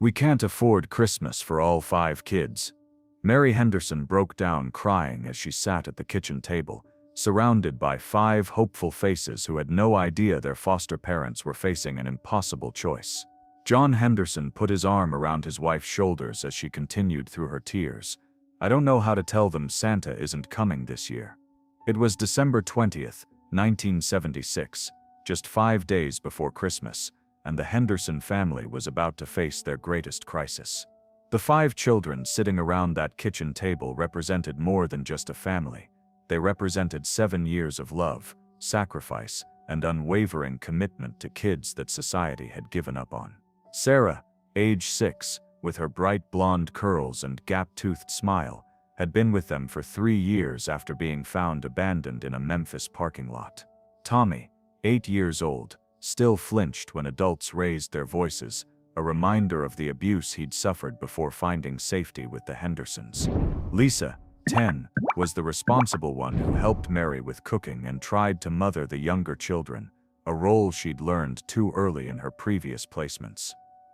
We can't afford Christmas for all 5 kids. Mary Henderson broke down crying as she sat at the kitchen table, surrounded by 5 hopeful faces who had no idea their foster parents were facing an impossible choice. John Henderson put his arm around his wife's shoulders as she continued through her tears. I don't know how to tell them Santa isn't coming this year. It was December 20th, 1976, just 5 days before Christmas, and the Henderson family was about to face their greatest crisis. The 5 children sitting around that kitchen table represented more than just a family. They represented 7 years of love, sacrifice, and unwavering commitment to kids that society had given up on. Sarah, age 6, with her bright blonde curls and gap-toothed smile, had been with them for 3 years after being found abandoned in a Memphis parking lot. Tommy, 8 years old, still flinched when adults raised their voices, a reminder of the abuse he'd suffered before finding safety with the Hendersons. Lisa, 10, was the responsible one who helped Mary with cooking and tried to mother the younger children, a role she'd learned too early in her previous placements.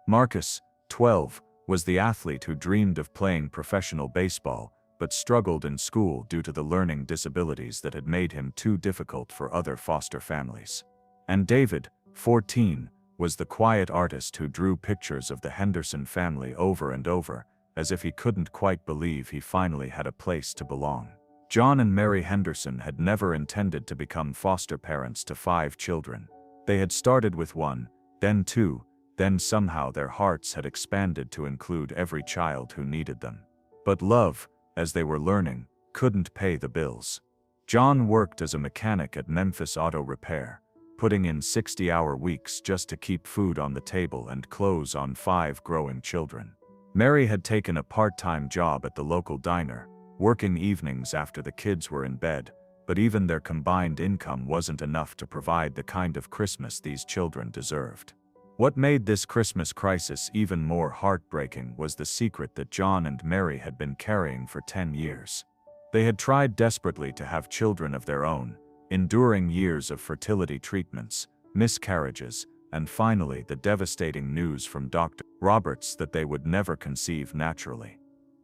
Marcus, 12, was the athlete who dreamed of playing professional baseball, but struggled in school due to the learning disabilities that had made him too difficult for other foster families. And David, 14, was the quiet artist who drew pictures of the Henderson family over and over, as if he couldn't quite believe he finally had a place to belong. John and Mary Henderson had never intended to become foster parents to 5 children. They had started with 1, then 2, then somehow their hearts had expanded to include every child who needed them. But love, as they were learning, couldn't pay the bills. John worked as a mechanic at Memphis Auto Repair, putting in 60-hour weeks just to keep food on the table and clothes on 5 growing children. Mary had taken a part-time job at the local diner, working evenings after the kids were in bed, but even their combined income wasn't enough to provide the kind of Christmas these children deserved. What made this Christmas crisis even more heartbreaking was the secret that John and Mary had been carrying for 10 years. They had tried desperately to have children of their own, enduring years of fertility treatments, miscarriages, and finally the devastating news from Dr. Roberts that they would never conceive naturally.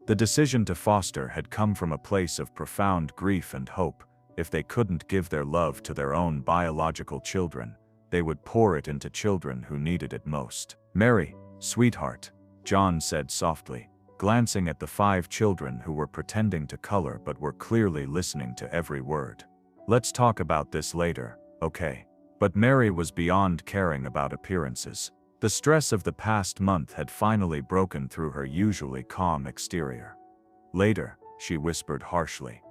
The decision to foster had come from a place of profound grief and hope. If they couldn't give their love to their own biological children, they would pour it into children who needed it most. Mary, sweetheart, John said softly, glancing at the 5 children who were pretending to color but were clearly listening to every word. Let's talk about this later, okay? But Mary was beyond caring about appearances. The stress of the past month had finally broken through her usually calm exterior. Later, she whispered harshly.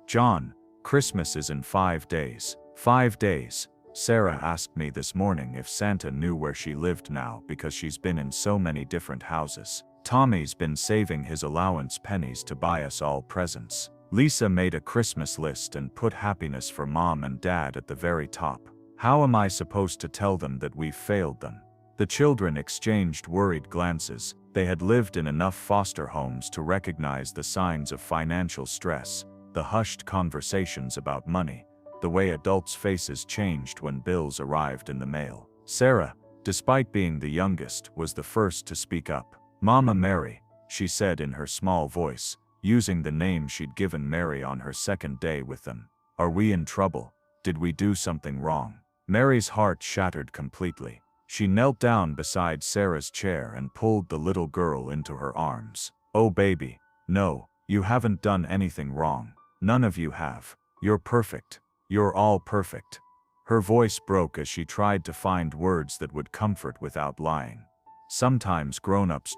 John, Christmas is in 5 days. 5 days. Sarah asked me this morning if Santa knew where she lived now because she's been in so many different houses. Tommy's been saving his allowance pennies to buy us all presents. Lisa made a Christmas list and put happiness for Mom and Dad at the very top. How am I supposed to tell them that we've failed them? The children exchanged worried glances. They had lived in enough foster homes to recognize the signs of financial stress, the hushed conversations about money, the way adults' faces changed when bills arrived in the mail. Sarah, despite being the youngest, was the first to speak up. Mama Mary, she said in her small voice, using the name she'd given Mary on her second day with them. Are we in trouble? Did we do something wrong? Mary's heart shattered completely. She knelt down beside Sarah's chair and pulled the little girl into her arms. Oh baby, no, you haven't done anything wrong. None of you have. You're perfect. You're all perfect. Her voice broke as she tried to find words that would comfort without lying. Sometimes grown-ups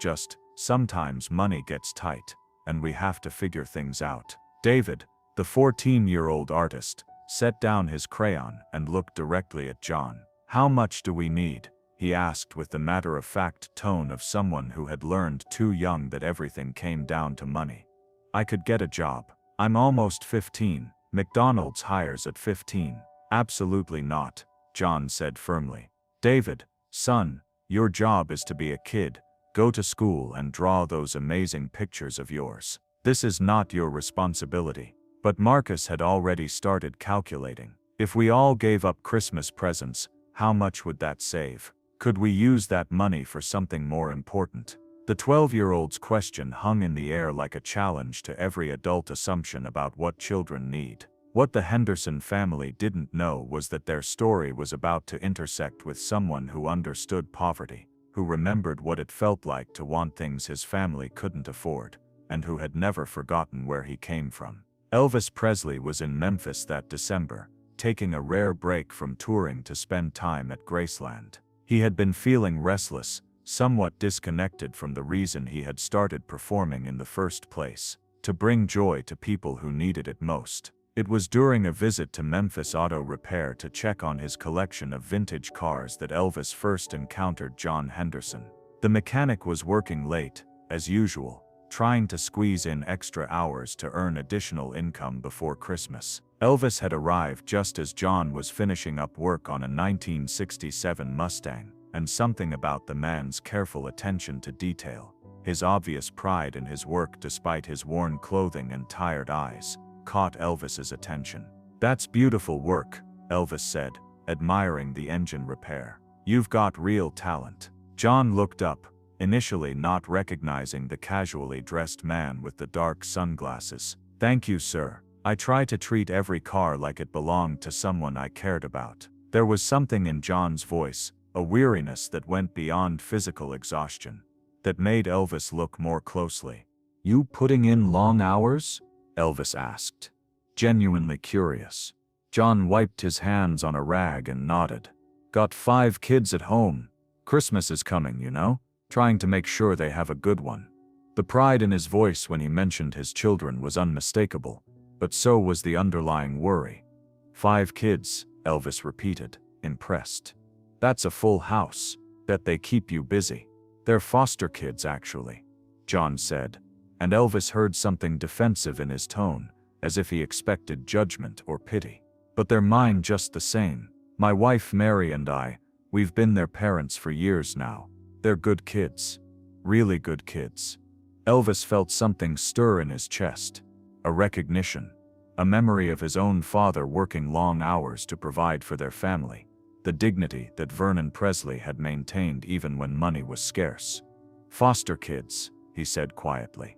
sometimes money gets tight, and we have to figure things out. David, the 14-year-old artist, set down his crayon and looked directly at John. How much do we need? He asked with the matter-of-fact tone of someone who had learned too young that everything came down to money. I could get a job. I'm almost 15. McDonald's hires at 15. Absolutely not, John said firmly. David, son, your job is to be a kid. Go to school and draw those amazing pictures of yours. This is not your responsibility. But Marcus had already started calculating. If we all gave up Christmas presents, how much would that save? Could we use that money for something more important? The 12-year-old's question hung in the air like a challenge to every adult assumption about what children need. What the Henderson family didn't know was that their story was about to intersect with someone who understood poverty, who remembered what it felt like to want things his family couldn't afford, and who had never forgotten where he came from. Elvis Presley was in Memphis that December, taking a rare break from touring to spend time at Graceland. He had been feeling restless, somewhat disconnected from the reason he had started performing in the first place, to bring joy to people who needed it most. It was during a visit to Memphis Auto Repair to check on his collection of vintage cars that Elvis first encountered John Henderson. The mechanic was working late, as usual, trying to squeeze in extra hours to earn additional income before Christmas. Elvis had arrived just as John was finishing up work on a 1967 Mustang, and something about the man's careful attention to detail, his obvious pride in his work despite his worn clothing and tired eyes, caught Elvis's attention. "That's beautiful work," Elvis said, admiring the engine repair. "You've got real talent." John looked up, initially not recognizing the casually dressed man with the dark sunglasses. "Thank you, sir. I try to treat every car like it belonged to someone I cared about." There was something in John's voice, a weariness that went beyond physical exhaustion, that made Elvis look more closely. "You putting in long hours?" Elvis asked, genuinely curious. John wiped his hands on a rag and nodded. "Got 5 kids at home. Christmas is coming, you know? Trying to make sure they have a good one." The pride in his voice when he mentioned his children was unmistakable, but so was the underlying worry. 5 kids, Elvis repeated, impressed. "That's a full house. Bet they keep you busy." "They're foster kids, actually," John said, and Elvis heard something defensive in his tone, as if he expected judgment or pity. "But they're mine just the same. My wife Mary and we've been their parents for years now. They're good kids. Really good kids." Elvis felt something stir in his chest. A recognition. A memory of his own father working long hours to provide for their family. The dignity that Vernon Presley had maintained even when money was scarce. "Foster kids," he said quietly.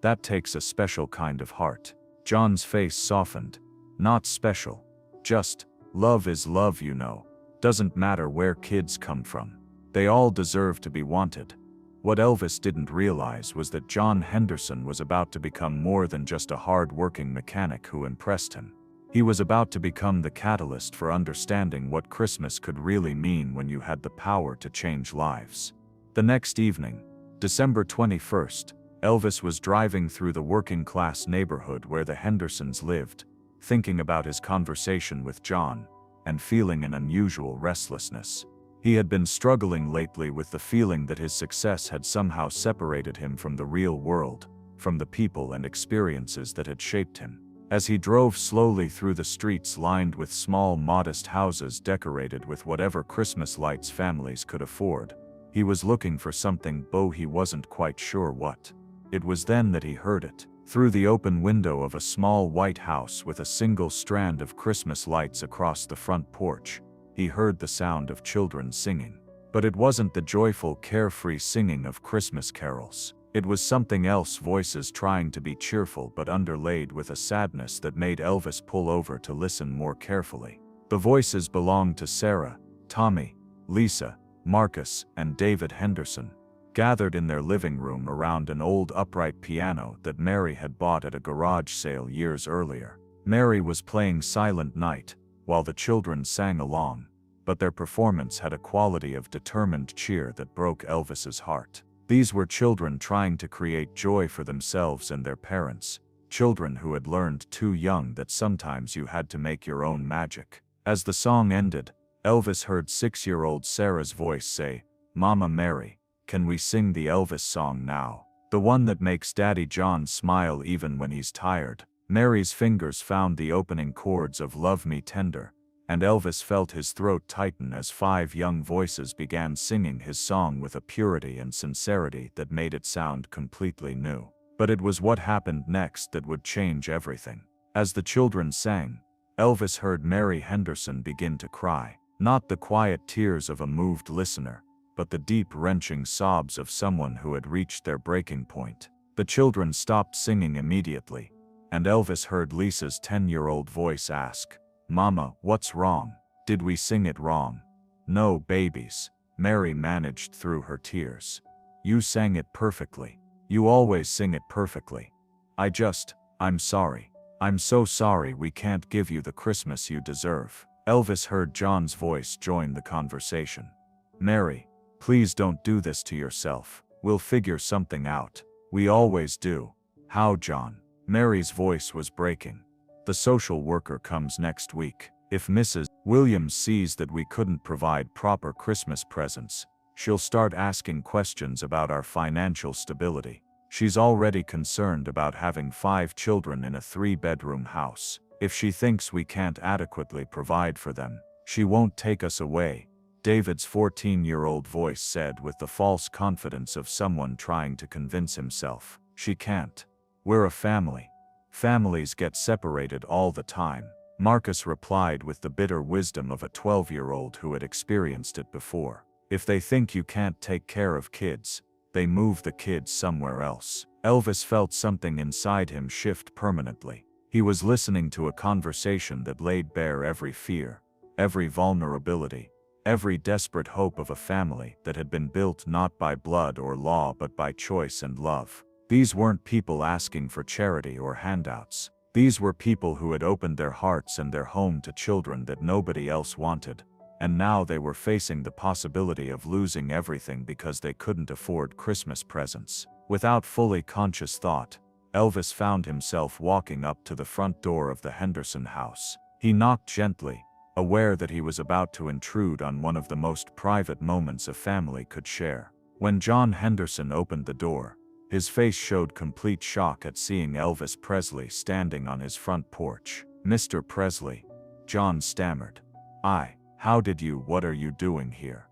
"That takes a special kind of heart." John's face softened. "Not special. Just, love is love, you know. Doesn't matter where kids come from. They all deserve to be wanted." What Elvis didn't realize was that John Henderson was about to become more than just a hard-working mechanic who impressed him. He was about to become the catalyst for understanding what Christmas could really mean when you had the power to change lives. The next evening, December 21st, Elvis was driving through the working-class neighborhood where the Hendersons lived, thinking about his conversation with John, and feeling an unusual restlessness. He had been struggling lately with the feeling that his success had somehow separated him from the real world, from the people and experiences that had shaped him. As he drove slowly through the streets lined with small, modest houses decorated with whatever Christmas lights families could afford, he was looking for something, though he wasn't quite sure what. It was then that he heard it. Through the open window of a small white house with a single strand of Christmas lights across the front porch, he heard the sound of children singing. But it wasn't the joyful, carefree singing of Christmas carols. It was something else, voices trying to be cheerful but underlaid with a sadness that made Elvis pull over to listen more carefully. The voices belonged to Sarah, Tommy, Lisa, Marcus, and David Henderson, gathered in their living room around an old upright piano that Mary had bought at a garage sale years earlier. Mary was playing Silent Night, while the children sang along, but their performance had a quality of determined cheer that broke Elvis's heart. These were children trying to create joy for themselves and their parents, children who had learned too young that sometimes you had to make your own magic. As the song ended, Elvis heard 6-year-old Sarah's voice say, "Mama Mary, can we sing the Elvis song now? The one that makes Daddy John smile even when he's tired." Mary's fingers found the opening chords of "Love Me Tender," and Elvis felt his throat tighten as 5 young voices began singing his song with a purity and sincerity that made it sound completely new. But it was what happened next that would change everything. As the children sang, Elvis heard Mary Henderson begin to cry. Not the quiet tears of a moved listener, but the deep, wrenching sobs of someone who had reached their breaking point. The children stopped singing immediately, and Elvis heard Lisa's 10-year-old voice ask, "Mama, what's wrong? Did we sing it wrong?" "No, babies," Mary managed through her tears. "You sang it perfectly. You always sing it perfectly. I'm sorry. I'm so sorry we can't give you the Christmas you deserve." Elvis heard John's voice join the conversation. "Mary, please don't do this to yourself. We'll figure something out. We always do." "How, John?" Mary's voice was breaking. "The social worker comes next week. If Mrs. Williams sees that we couldn't provide proper Christmas presents, she'll start asking questions about our financial stability. She's already concerned about having 5 children in a 3-bedroom house. If she thinks we can't adequately provide for them, she won't take us away," David's 14-year-old voice said with the false confidence of someone trying to convince himself. "She can't. We're a family. Families get separated all the time," Marcus replied with the bitter wisdom of a 12-year-old who had experienced it before. "If they think you can't take care of kids, they move the kids somewhere else." Elvis felt something inside him shift permanently. He was listening to a conversation that laid bare every fear, every vulnerability, every desperate hope of a family that had been built not by blood or law but by choice and love. These weren't people asking for charity or handouts. These were people who had opened their hearts and their home to children that nobody else wanted, and now they were facing the possibility of losing everything because they couldn't afford Christmas presents. Without fully conscious thought, Elvis found himself walking up to the front door of the Henderson house. He knocked gently, aware that he was about to intrude on one of the most private moments a family could share. When John Henderson opened the door, his face showed complete shock at seeing Elvis Presley standing on his front porch. "Mr. Presley," John stammered. What are you doing here?"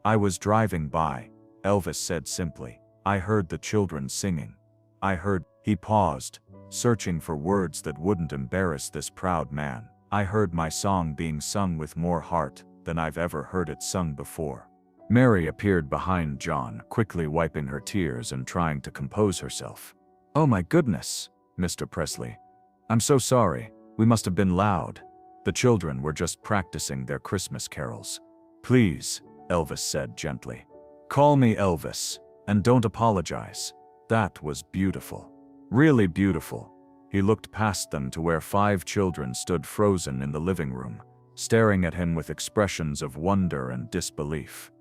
"I was driving by," Elvis said simply. "I heard the children singing. He paused, searching for words that wouldn't embarrass this proud man. "I heard my song being sung with more heart than I've ever heard it sung before." Mary appeared behind John, quickly wiping her tears and trying to compose herself. "Oh my goodness, Mr. Presley. I'm so sorry. We must have been loud. The children were just practicing their Christmas carols." "Please," Elvis said gently. "Call me Elvis, and don't apologize. That was beautiful. Really beautiful." He looked past them to where 5 children stood frozen in the living room, staring at him with expressions of wonder and disbelief.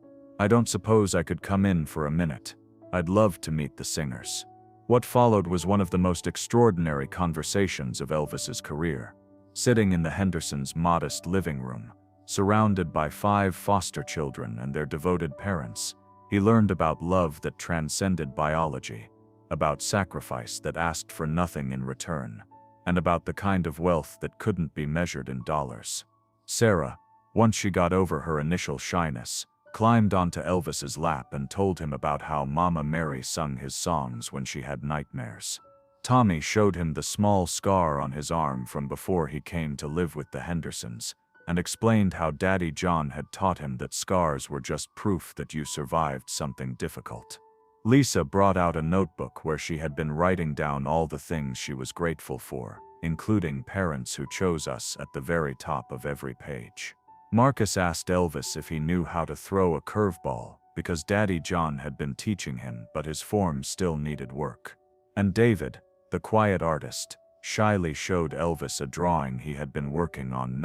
"I don't suppose I could come in for a minute. I'd love to meet the singers." What followed was one of the most extraordinary conversations of Elvis's career. Sitting in the Hendersons' modest living room, surrounded by 5 foster children and their devoted parents, he learned about love that transcended biology, about sacrifice that asked for nothing in return, and about the kind of wealth that couldn't be measured in dollars. Sarah, once she got over her initial shyness, climbed onto Elvis's lap and told him about how Mama Mary sung his songs when she had nightmares. Tommy showed him the small scar on his arm from before he came to live with the Hendersons, and explained how Daddy John had taught him that scars were just proof that you survived something difficult. Lisa brought out a notebook where she had been writing down all the things she was grateful for, including parents who chose us at the very top of every page. Marcus asked Elvis if he knew how to throw a curveball, because Daddy John had been teaching him, but his form still needed work. And David, the quiet artist, shyly showed Elvis a drawing he had been working on,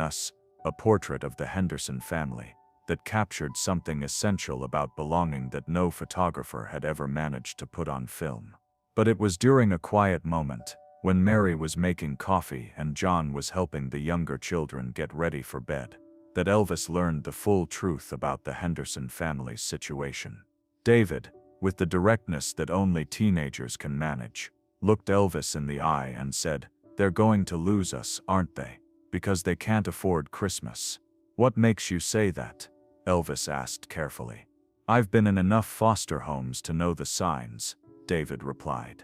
a portrait of the Henderson family that captured something essential about belonging that no photographer had ever managed to put on film. But it was during a quiet moment, when Mary was making coffee and John was helping the younger children get ready for bed, that Elvis learned the full truth about the Henderson family's situation. David, with the directness that only teenagers can manage, looked Elvis in the eye and said, "They're going to lose us, aren't they? Because they can't afford Christmas." "What makes you say that?" Elvis asked carefully. "I've been in enough foster homes to know the signs," David replied.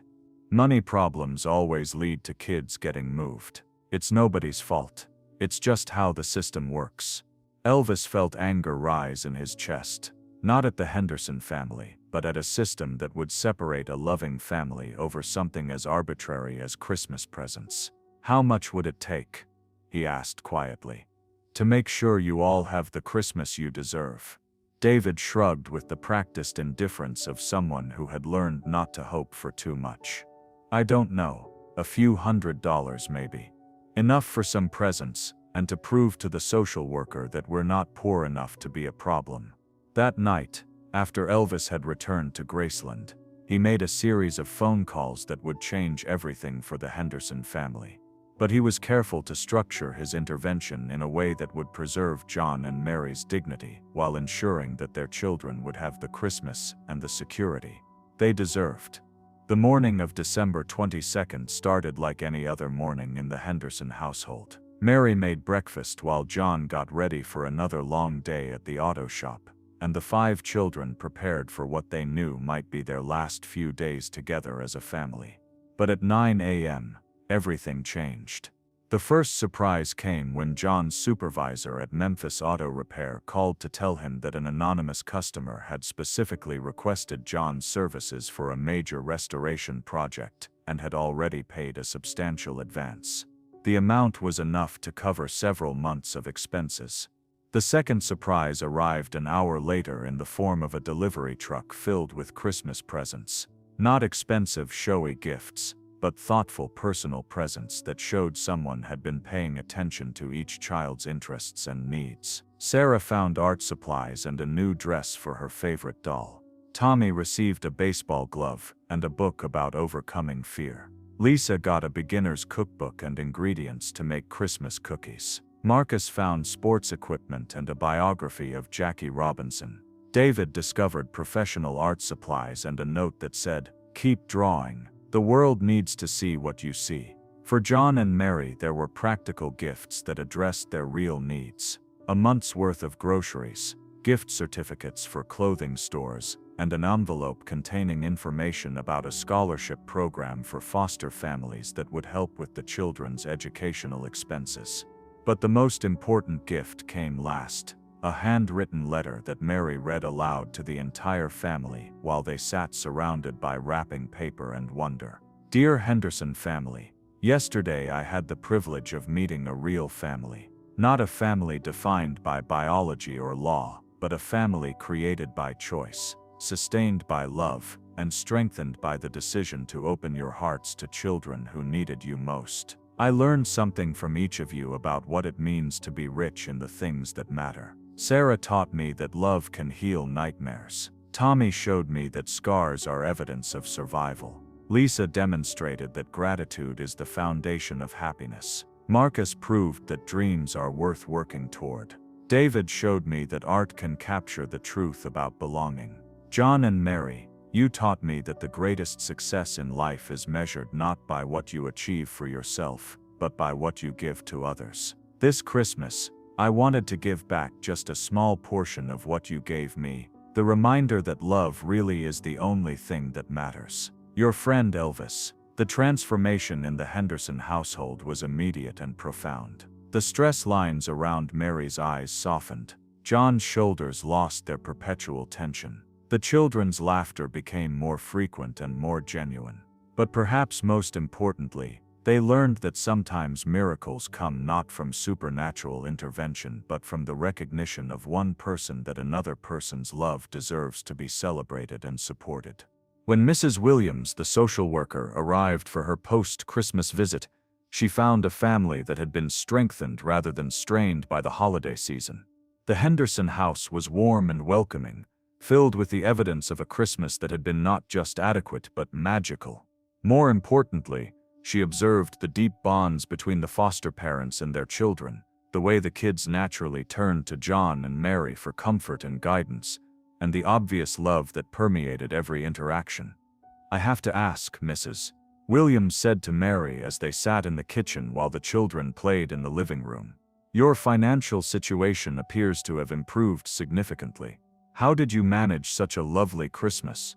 "Money problems always lead to kids getting moved. It's nobody's fault. It's just how the system works." Elvis felt anger rise in his chest. Not at the Henderson family, but at a system that would separate a loving family over something as arbitrary as Christmas presents. "How much would it take?" he asked quietly. "To make sure you all have the Christmas you deserve." David shrugged with the practiced indifference of someone who had learned not to hope for too much. "I don't know. A few $100s maybe. Enough for some presents, and to prove to the social worker that we're not poor enough to be a problem." That night, after Elvis had returned to Graceland, he made a series of phone calls that would change everything for the Henderson family. But he was careful to structure his intervention in a way that would preserve John and Mary's dignity while ensuring that their children would have the Christmas and the security they deserved. The morning of December 22nd started like any other morning in the Henderson household. Mary made breakfast while John got ready for another long day at the auto shop, and the 5 children prepared for what they knew might be their last few days together as a family. But at 9 a.m., everything changed. The first surprise came when John's supervisor at Memphis Auto Repair called to tell him that an anonymous customer had specifically requested John's services for a major restoration project and had already paid a substantial advance. The amount was enough to cover several months of expenses. The second surprise arrived an hour later in the form of a delivery truck filled with Christmas presents. Not expensive, showy gifts, but thoughtful personal presents that showed someone had been paying attention to each child's interests and needs. Sarah found art supplies and a new dress for her favorite doll. Tommy received a baseball glove and a book about overcoming fear. Lisa got a beginner's cookbook and ingredients to make Christmas cookies. Marcus found sports equipment and a biography of Jackie Robinson. David discovered professional art supplies and a note that said, "Keep drawing. The world needs to see what you see." For John and Mary, there were practical gifts that addressed their real needs. A month's worth of groceries, gift certificates for clothing stores, and an envelope containing information about a scholarship program for foster families that would help with the children's educational expenses. But the most important gift came last. A handwritten letter that Mary read aloud to the entire family while they sat surrounded by wrapping paper and wonder. "Dear Henderson family, yesterday I had the privilege of meeting a real family. Not a family defined by biology or law, but a family created by choice, sustained by love, and strengthened by the decision to open your hearts to children who needed you most. I learned something from each of you about what it means to be rich in the things that matter. Sarah taught me that love can heal nightmares. Tommy showed me that scars are evidence of survival. Lisa demonstrated that gratitude is the foundation of happiness. Marcus proved that dreams are worth working toward. David showed me that art can capture the truth about belonging. John and Mary, you taught me that the greatest success in life is measured not by what you achieve for yourself, but by what you give to others. This Christmas, I wanted to give back just a small portion of what you gave me, the reminder that love really is the only thing that matters. Your friend Elvis." The transformation in the Henderson household was immediate and profound. The stress lines around Mary's eyes softened. John's shoulders lost their perpetual tension. The children's laughter became more frequent and more genuine. But perhaps most importantly, they learned that sometimes miracles come not from supernatural intervention but from the recognition of one person that another person's love deserves to be celebrated and supported. When Mrs. Williams, the social worker, arrived for her post-Christmas visit, she found a family that had been strengthened rather than strained by the holiday season. The Henderson house was warm and welcoming, filled with the evidence of a Christmas that had been not just adequate but magical. More importantly, she observed the deep bonds between the foster parents and their children, the way the kids naturally turned to John and Mary for comfort and guidance, and the obvious love that permeated every interaction. "I have to ask, Mrs. Williams said to Mary as they sat in the kitchen while the children played in the living room. "Your financial situation appears to have improved significantly. How did you manage such a lovely Christmas?"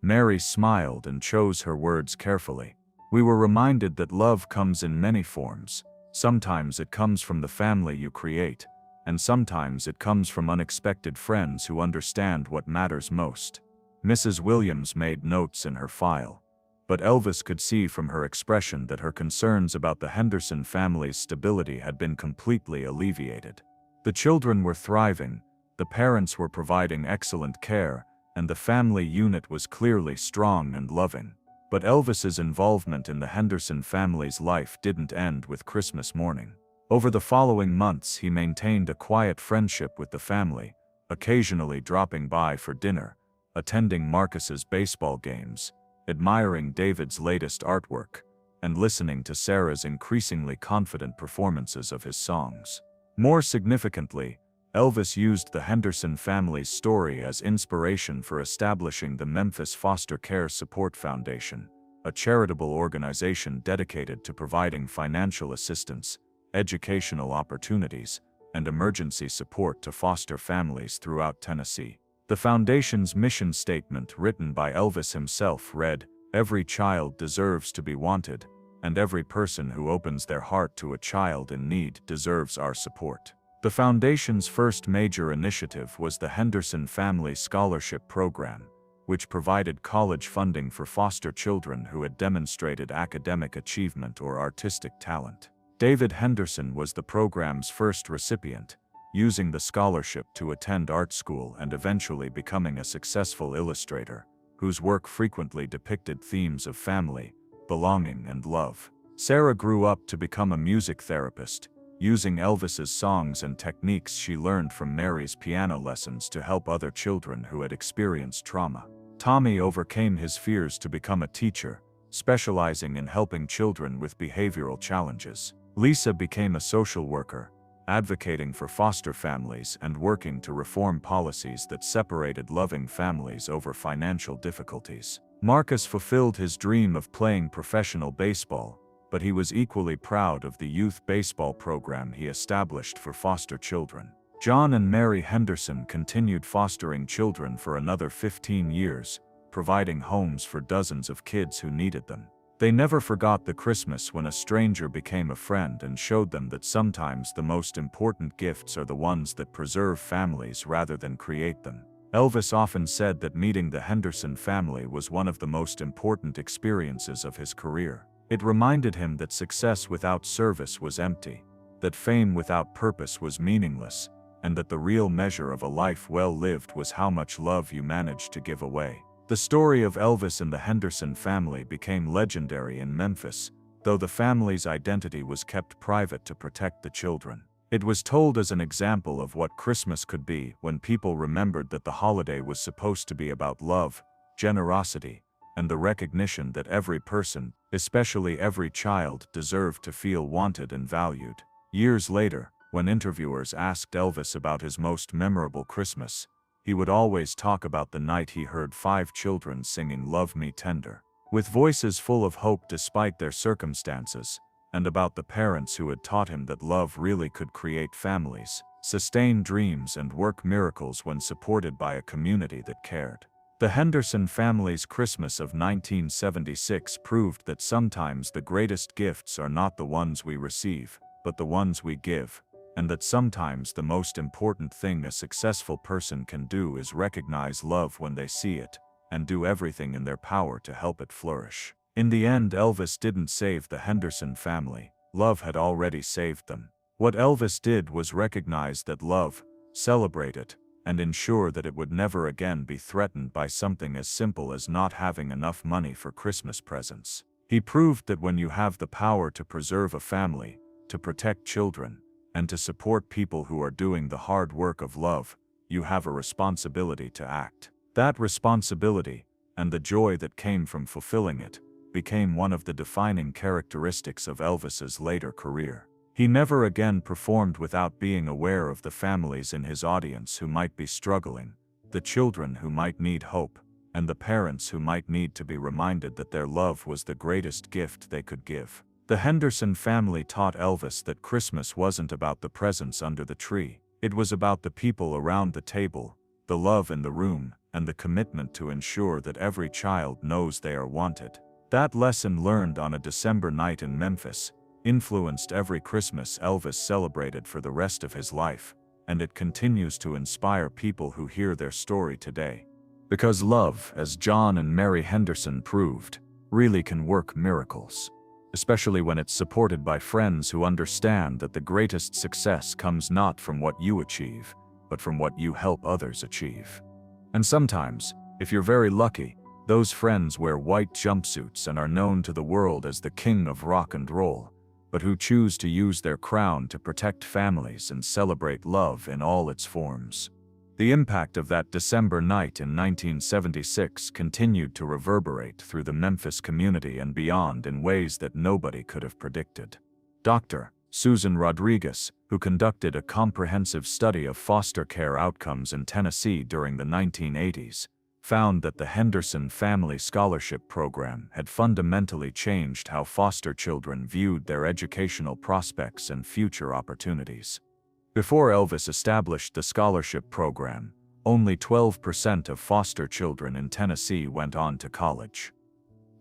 Mary smiled and chose her words carefully. "We were reminded that love comes in many forms. Sometimes it comes from the family you create, and sometimes it comes from unexpected friends who understand what matters most. Mrs. Williams made notes in her file, but Elvis could see from her expression that her concerns about the Henderson family's stability had been completely alleviated. The children were thriving, the parents were providing excellent care, and the family unit was clearly strong and loving. But Elvis's involvement in the Henderson family's life didn't end with Christmas morning. Over the following months, he maintained a quiet friendship with the family, occasionally dropping by for dinner, attending Marcus's baseball games, admiring David's latest artwork, and listening to Sarah's increasingly confident performances of his songs. More significantly, Elvis used the Henderson family's story as inspiration for establishing the Memphis Foster Care Support Foundation, a charitable organization dedicated to providing financial assistance, educational opportunities, and emergency support to foster families throughout Tennessee. The foundation's mission statement, written by Elvis himself, read, "Every child deserves to be wanted, and every person who opens their heart to a child in need deserves our support." The foundation's first major initiative was the Henderson Family Scholarship Program, which provided college funding for foster children who had demonstrated academic achievement or artistic talent. David Henderson was the program's first recipient, using the scholarship to attend art school and eventually becoming a successful illustrator, whose work frequently depicted themes of family, belonging, and love. Sarah grew up to become a music therapist, using Elvis's songs and techniques she learned from Mary's piano lessons to help other children who had experienced trauma. Tommy overcame his fears to become a teacher, specializing in helping children with behavioral challenges. Lisa became a social worker, advocating for foster families and working to reform policies that separated loving families over financial difficulties. Marcus fulfilled his dream of playing professional baseball, but he was equally proud of the youth baseball program he established for foster children. John and Mary Henderson continued fostering children for another 15 years, providing homes for dozens of kids who needed them. They never forgot the Christmas when a stranger became a friend and showed them that sometimes the most important gifts are the ones that preserve families rather than create them. Elvis often said that meeting the Henderson family was one of the most important experiences of his career. It reminded him that success without service was empty, that fame without purpose was meaningless, and that the real measure of a life well lived was how much love you managed to give away. The story of Elvis and the Henderson family became legendary in Memphis, though the family's identity was kept private to protect the children. It was told as an example of what Christmas could be when people remembered that the holiday was supposed to be about love, generosity, and the recognition that every person, especially every child, deserved to feel wanted and valued. Years later, when interviewers asked Elvis about his most memorable Christmas, he would always talk about the night he heard 5 children singing "Love Me Tender," with voices full of hope despite their circumstances, and about the parents who had taught him that love really could create families, sustain dreams, and work miracles when supported by a community that cared. The Henderson family's Christmas of 1976 proved that sometimes the greatest gifts are not the ones we receive, but the ones we give, and that sometimes the most important thing a successful person can do is recognize love when they see it, and do everything in their power to help it flourish. In the end, Elvis didn't save the Henderson family. Love had already saved them. What Elvis did was recognize that love, celebrate it, and ensure that it would never again be threatened by something as simple as not having enough money for Christmas presents. He proved that when you have the power to preserve a family, to protect children, and to support people who are doing the hard work of love, you have a responsibility to act. That responsibility, and the joy that came from fulfilling it, became one of the defining characteristics of Elvis's later career. He never again performed without being aware of the families in his audience who might be struggling, the children who might need hope, and the parents who might need to be reminded that their love was the greatest gift they could give. The Henderson family taught Elvis that Christmas wasn't about the presents under the tree. It was about the people around the table, the love in the room, and the commitment to ensure that every child knows they are wanted. That lesson, learned on a December night in Memphis, influenced every Christmas Elvis celebrated for the rest of his life, and it continues to inspire people who hear their story today. Because love, as John and Mary Henderson proved, really can work miracles, especially when it's supported by friends who understand that the greatest success comes not from what you achieve, but from what you help others achieve. And sometimes, if you're very lucky, those friends wear white jumpsuits and are known to the world as the king of rock and roll, but who choose to use their crown to protect families and celebrate love in all its forms. The impact of that December night in 1976 continued to reverberate through the Memphis community and beyond in ways that nobody could have predicted. Dr. Susan Rodriguez, who conducted a comprehensive study of foster care outcomes in Tennessee during the 1980s, found that the Henderson Family Scholarship Program had fundamentally changed how foster children viewed their educational prospects and future opportunities. Before Elvis established the scholarship program, only 12% of foster children in Tennessee went on to college.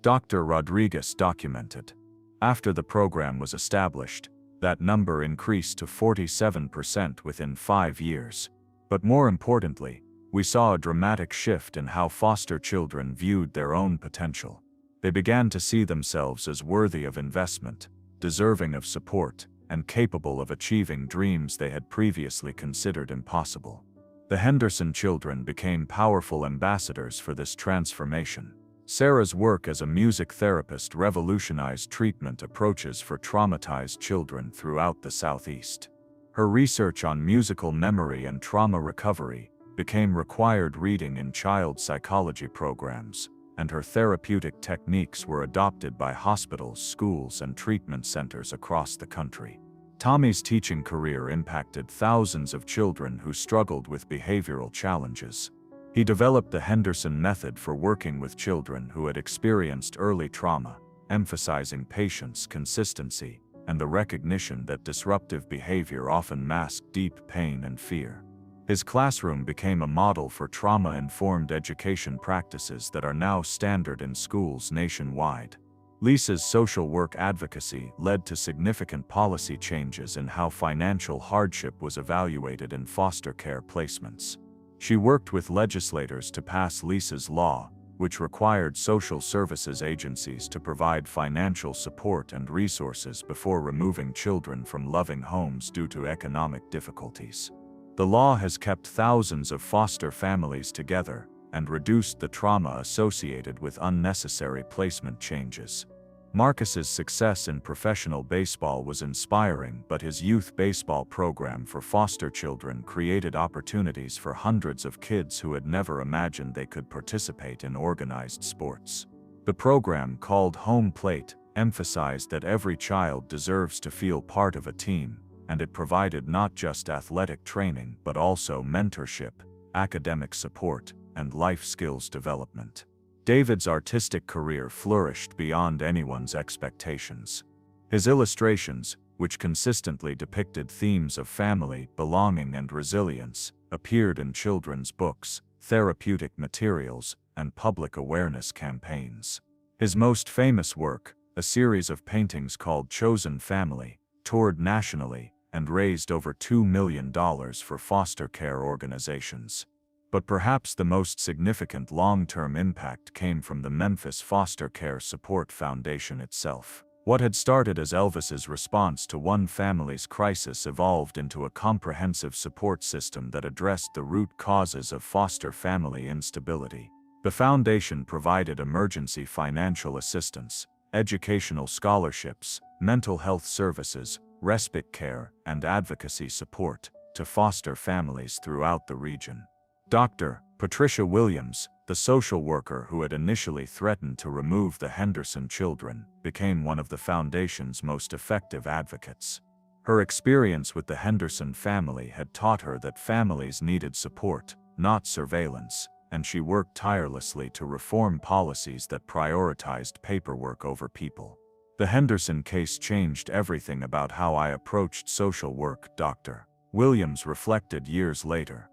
Dr. Rodriguez documented, after the program was established, that number increased to 47% within 5 years. But more importantly, we saw a dramatic shift in how foster children viewed their own potential. They began to see themselves as worthy of investment, deserving of support, and capable of achieving dreams they had previously considered impossible. The Henderson children became powerful ambassadors for this transformation. Sarah's work as a music therapist revolutionized treatment approaches for traumatized children throughout the Southeast. Her research on musical memory and trauma recovery became required reading in child psychology programs, and her therapeutic techniques were adopted by hospitals, schools, and treatment centers across the country. Tommy's teaching career impacted thousands of children who struggled with behavioral challenges. He developed the Henderson method for working with children who had experienced early trauma, emphasizing patience, consistency, and the recognition that disruptive behavior often masked deep pain and fear. His classroom became a model for trauma-informed education practices that are now standard in schools nationwide. Lisa's social work advocacy led to significant policy changes in how financial hardship was evaluated in foster care placements. She worked with legislators to pass Lisa's Law, which required social services agencies to provide financial support and resources before removing children from loving homes due to economic difficulties. The law has kept thousands of foster families together and reduced the trauma associated with unnecessary placement changes. Marcus's success in professional baseball was inspiring, but his youth baseball program for foster children created opportunities for hundreds of kids who had never imagined they could participate in organized sports. The program, called Home Plate, emphasized that every child deserves to feel part of a team, and it provided not just athletic training but also mentorship, academic support, and life skills development. David's artistic career flourished beyond anyone's expectations. His illustrations, which consistently depicted themes of family, belonging, and resilience, appeared in children's books, therapeutic materials, and public awareness campaigns. His most famous work, a series of paintings called Chosen Family, toured nationally and raised over $2 million for foster care organizations. But perhaps the most significant long-term impact came from the Memphis Foster Care Support Foundation itself. What had started as Elvis's response to one family's crisis evolved into a comprehensive support system that addressed the root causes of foster family instability. The foundation provided emergency financial assistance, educational scholarships, mental health services, respite care, and advocacy support to foster families throughout the region. Dr. Patricia Williams, the social worker who had initially threatened to remove the Henderson children, became one of the foundation's most effective advocates. Her experience with the Henderson family had taught her that families needed support, not surveillance, and she worked tirelessly to reform policies that prioritized paperwork over people. The Henderson case changed everything about how I approached social work, Dr. Williams reflected years later.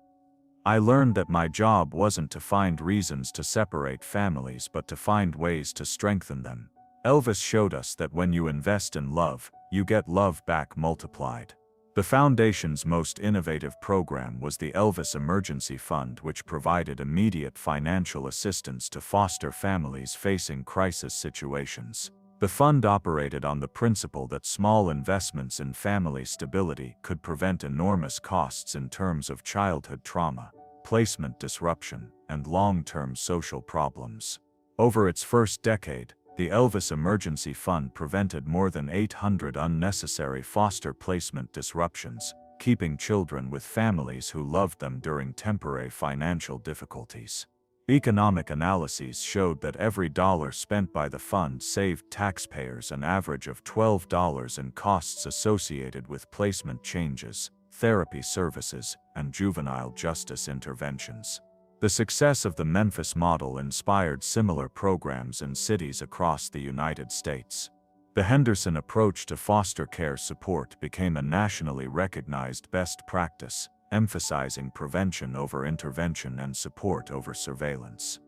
I learned that my job wasn't to find reasons to separate families but to find ways to strengthen them. Elvis showed us that when you invest in love, you get love back multiplied. The Foundation's most innovative program was the Elvis Emergency Fund, which provided immediate financial assistance to foster families facing crisis situations. The fund operated on the principle that small investments in family stability could prevent enormous costs in terms of childhood trauma, placement disruption, and long-term social problems. Over its first decade, the Elvis Emergency Fund prevented more than 800 unnecessary foster placement disruptions, keeping children with families who loved them during temporary financial difficulties. Economic analyses showed that every dollar spent by the fund saved taxpayers an average of $12 in costs associated with placement changes, therapy services, and juvenile justice interventions. The success of the Memphis model inspired similar programs in cities across the United States. The Henderson approach to foster care support became a nationally recognized best practice, emphasizing prevention over intervention and support over surveillance.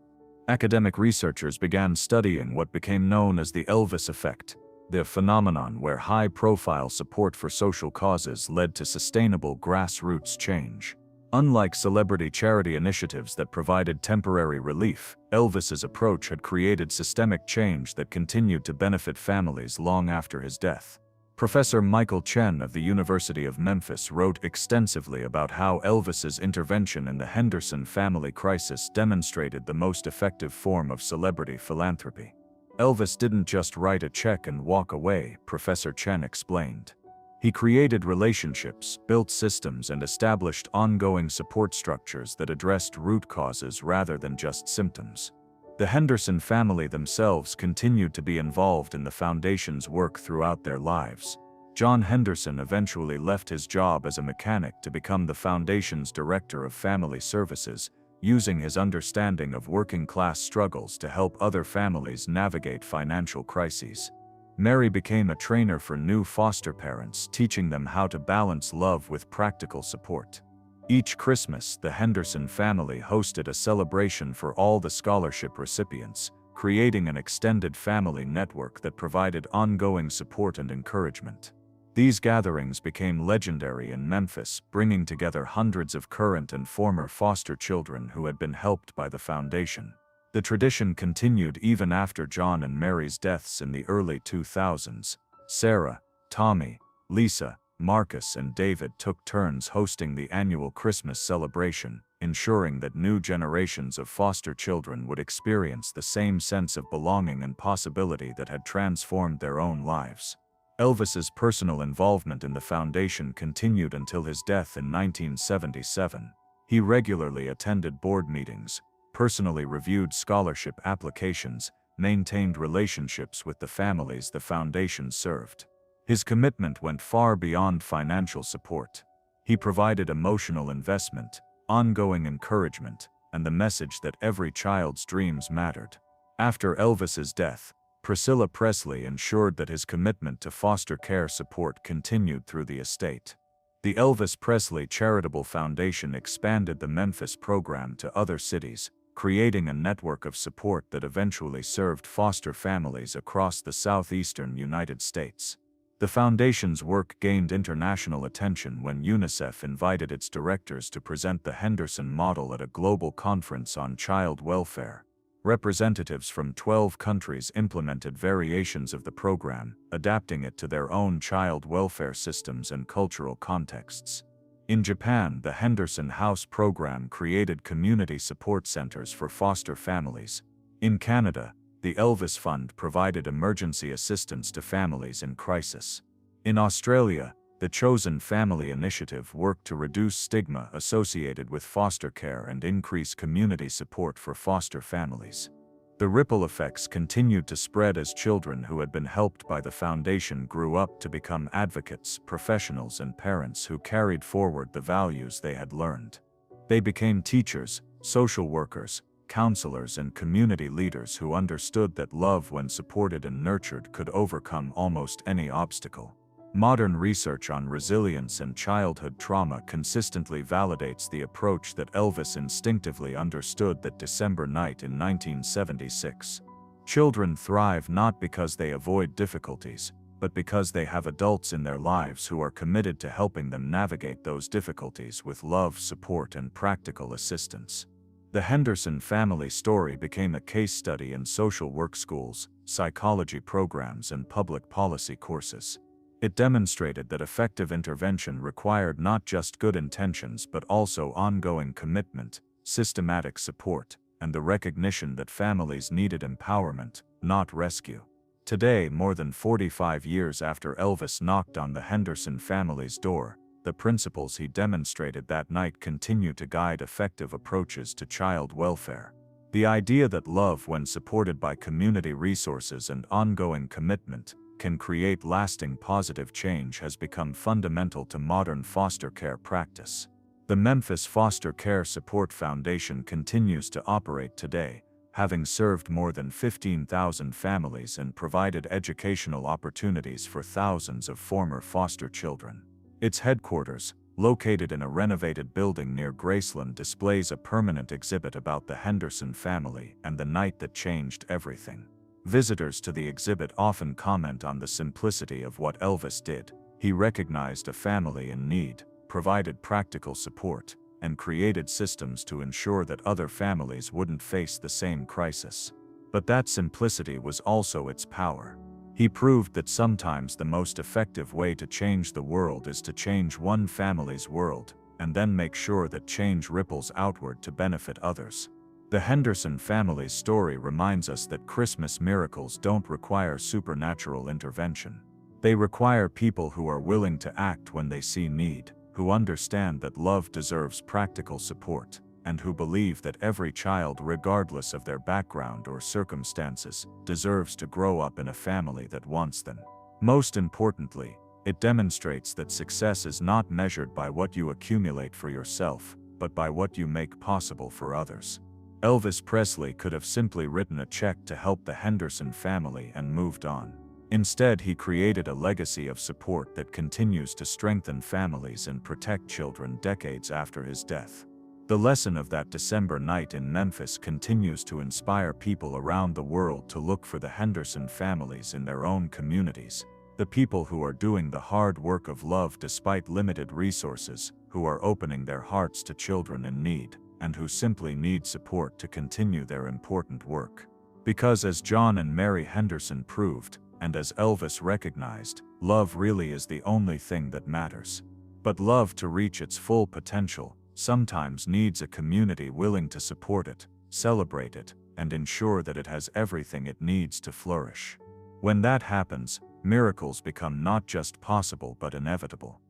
Academic researchers began studying what became known as the Elvis effect, the phenomenon where high-profile support for social causes led to sustainable grassroots change. Unlike celebrity charity initiatives that provided temporary relief, Elvis's approach had created systemic change that continued to benefit families long after his death. Professor Michael Chen of the University of Memphis wrote extensively about how Elvis's intervention in the Henderson family crisis demonstrated the most effective form of celebrity philanthropy. Elvis didn't just write a check and walk away, Professor Chen explained. He created relationships, built systems, and established ongoing support structures that addressed root causes rather than just symptoms. The Henderson family themselves continued to be involved in the Foundation's work throughout their lives. John Henderson eventually left his job as a mechanic to become the Foundation's Director of Family Services, using his understanding of working-class struggles to help other families navigate financial crises. Mary became a trainer for new foster parents, teaching them how to balance love with practical support. Each Christmas, the Henderson family hosted a celebration for all the scholarship recipients, creating an extended family network that provided ongoing support and encouragement. These gatherings became legendary in Memphis, bringing together hundreds of current and former foster children who had been helped by the Foundation. The tradition continued even after John and Mary's deaths in the early 2000s. Sarah, Tommy, Lisa, Marcus, and David took turns hosting the annual Christmas celebration, ensuring that new generations of foster children would experience the same sense of belonging and possibility that had transformed their own lives. Elvis's personal involvement in the Foundation continued until his death in 1977. He regularly attended board meetings, personally reviewed scholarship applications, maintained relationships with the families the Foundation served. His commitment went far beyond financial support. He provided emotional investment, ongoing encouragement, and the message that every child's dreams mattered. After Elvis's death, Priscilla Presley ensured that his commitment to foster care support continued through the estate. The Elvis Presley Charitable Foundation expanded the Memphis program to other cities, creating a network of support that eventually served foster families across the southeastern United States. The Foundation's work gained international attention when UNICEF invited its directors to present the Henderson model at a global conference on child welfare. Representatives from 12 countries implemented variations of the program, adapting it to their own child welfare systems and cultural contexts. In Japan, the Henderson House program created community support centers for foster families. In Canada, the Elvis Fund provided emergency assistance to families in crisis. In Australia, the Chosen Family Initiative worked to reduce stigma associated with foster care and increase community support for foster families. The ripple effects continued to spread as children who had been helped by the Foundation grew up to become advocates, professionals, and parents who carried forward the values they had learned. They became teachers, social workers, counselors, and community leaders who understood that love, when supported and nurtured, could overcome almost any obstacle. Modern research on resilience and childhood trauma consistently validates the approach that Elvis instinctively understood that December night in 1976. Children thrive not because they avoid difficulties, but because they have adults in their lives who are committed to helping them navigate those difficulties with love, support, and practical assistance. The Henderson family story became a case study in social work schools, psychology programs, and public policy courses. It demonstrated that effective intervention required not just good intentions but also ongoing commitment, systematic support, and the recognition that families needed empowerment, not rescue. Today, more than 45 years after Elvis knocked on the Henderson family's door, the principles he demonstrated that night continue to guide effective approaches to child welfare. The idea that love, when supported by community resources and ongoing commitment, can create lasting positive change has become fundamental to modern foster care practice. The Memphis Foster Care Support Foundation continues to operate today, having served more than 15,000 families and provided educational opportunities for thousands of former foster children. Its headquarters, located in a renovated building near Graceland, displays a permanent exhibit about the Henderson family and the night that changed everything. Visitors to the exhibit often comment on the simplicity of what Elvis did. He recognized a family in need, provided practical support, and created systems to ensure that other families wouldn't face the same crisis. But that simplicity was also its power. He proved that sometimes the most effective way to change the world is to change one family's world, and then make sure that change ripples outward to benefit others. The Henderson family's story reminds us that Christmas miracles don't require supernatural intervention. They require people who are willing to act when they see need, who understand that love deserves practical support, and who believe that every child, regardless of their background or circumstances, deserves to grow up in a family that wants them. Most importantly, it demonstrates that success is not measured by what you accumulate for yourself, but by what you make possible for others. Elvis Presley could have simply written a check to help the Henderson family and moved on. Instead, he created a legacy of support that continues to strengthen families and protect children decades after his death. The lesson of that December night in Memphis continues to inspire people around the world to look for the Henderson families in their own communities, the people who are doing the hard work of love despite limited resources, who are opening their hearts to children in need, and who simply need support to continue their important work. Because as John and Mary Henderson proved, and as Elvis recognized, love really is the only thing that matters. But love, to reach its full potential, sometimes needs a community willing to support it, celebrate it, and ensure that it has everything it needs to flourish. When that happens, miracles become not just possible but inevitable.